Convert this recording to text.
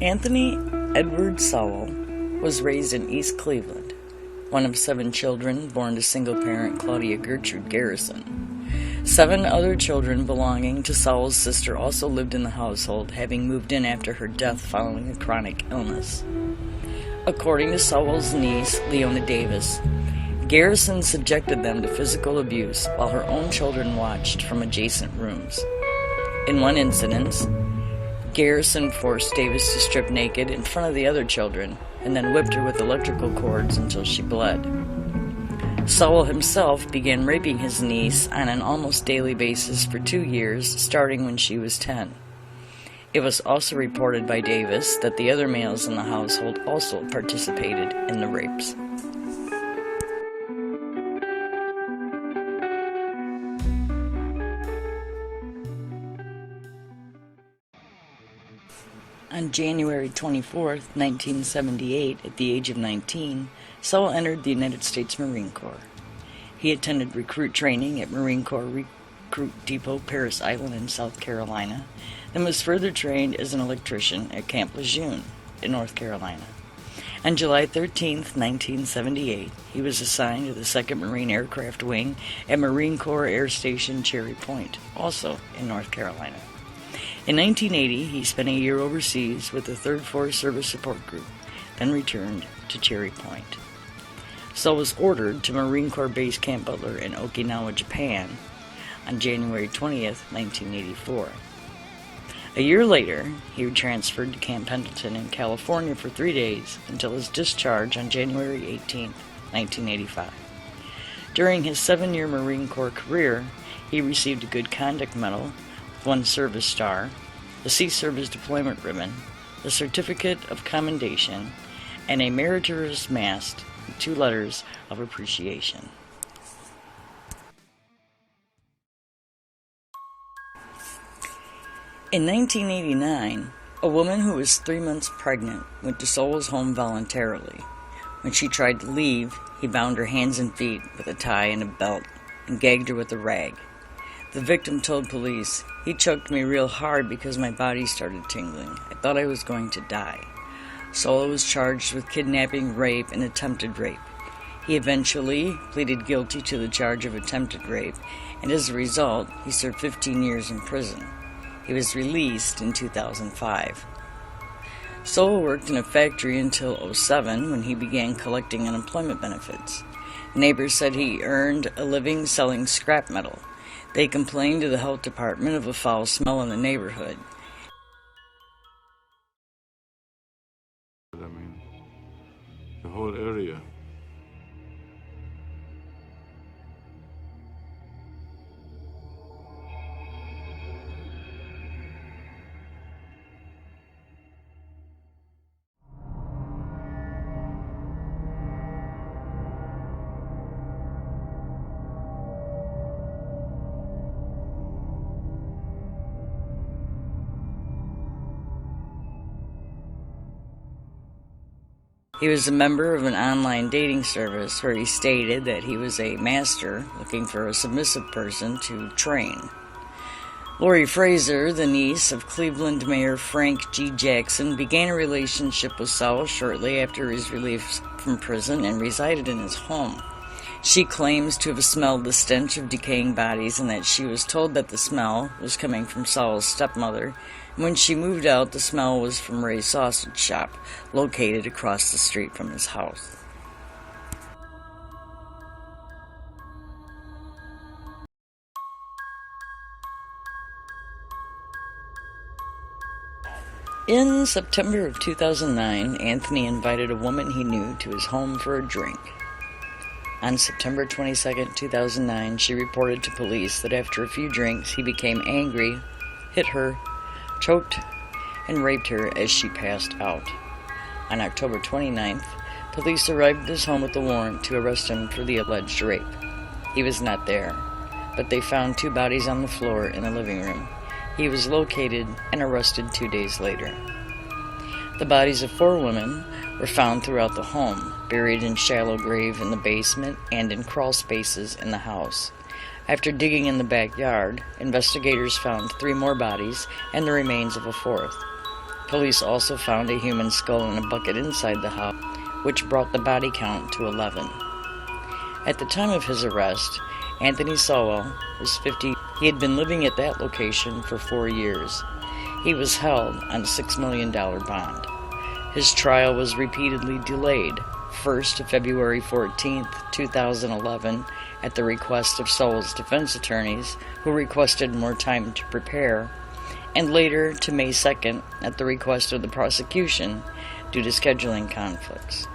Anthony Edward Sowell was raised in East Cleveland, one of 7 children born to single-parent Claudia Gertrude Garrison. 7 other children belonging to Sowell's sister also lived in the household, having moved in after her death following a chronic illness. According to Sowell's niece, Leona Davis, Garrison subjected them to physical abuse while her own children watched from adjacent rooms. In one incident, Garrison forced Davis to strip naked in front of the other children and then whipped her with electrical cords until she bled. Sowell himself began raping his niece on an almost daily basis for 2 years, starting when she was 10. It was also reported by Davis that the other males in the household also participated in the rapes. On January 24, 1978, at the age of 19, Sowell entered the United States Marine Corps. He attended recruit training at Marine Corps Recruit Depot, Parris Island in South Carolina, then was further trained as an electrician at Camp Lejeune in North Carolina. On July 13, 1978, he was assigned to the 2nd Marine Aircraft Wing at Marine Corps Air Station Cherry Point, also in North Carolina. In 1980, he spent a year overseas with the 3rd Force Service Support Group, then returned to Cherry Point. Sowell was ordered to Marine Corps Base Camp Butler in Okinawa, Japan, on January 20th, 1984. A year later, he transferred to Camp Pendleton in California for 3 days until his discharge on January 18th, 1985. During his 7-year Marine Corps career, he received a Good Conduct Medal, 1 Service Star, the Sea Service Deployment Ribbon, the Certificate of Commendation, and a Meritorious Mast with 2 letters of appreciation. In 1989, a woman who was 3 months pregnant went to Sowell's home voluntarily. When she tried to leave, he bound her hands and feet with a tie and a belt and gagged her with a rag. The victim told police, "He choked me real hard because my body started tingling. I thought I was going to die." Sowell was charged with kidnapping, rape, and attempted rape. He eventually pleaded guilty to the charge of attempted rape, and as a result, he served 15 years in prison. He was released in 2005. Sowell worked in a factory until 2007 when he began collecting unemployment benefits. Neighbors said he earned a living selling scrap metal. They complained to the health department of a foul smell in the neighborhood. I mean, the whole area. He was a member of an online dating service where he stated that he was a master looking for a submissive person to train. Lori Fraser, the niece of Cleveland Mayor Frank G. Jackson, began a relationship with Sowell shortly after his release from prison and resided in his home. She claims to have smelled the stench of decaying bodies and that she was told that the smell was coming from Sowell's stepmother. When she moved out, the smell was from Ray's Sausage Shop, located across the street from his house. In September of 2009, Anthony invited a woman he knew to his home for a drink. On September 22, 2009, she reported to police that after a few drinks, he became angry, hit her, choked, and raped her as she passed out. On October 29th, police arrived at his home with a warrant to arrest him for the alleged rape. He was not there, but they found 2 bodies on the floor in the living room. He was located and arrested 2 days later. The bodies of 4 women were found throughout the home, buried in shallow grave in the basement and in crawl spaces in the house. After digging in the backyard, investigators found 3 more bodies and the remains of a 4th. Police also found a human skull in a bucket inside the house, which brought the body count to 11. At the time of his arrest, Anthony Sowell was 50. He had been living at that location for 4 years. He was held on a $6 million bond. His trial was repeatedly delayed, first to February 14, 2011, at the request of Sowell's defense attorneys, who requested more time to prepare, and later to May 2nd at the request of the prosecution due to scheduling conflicts.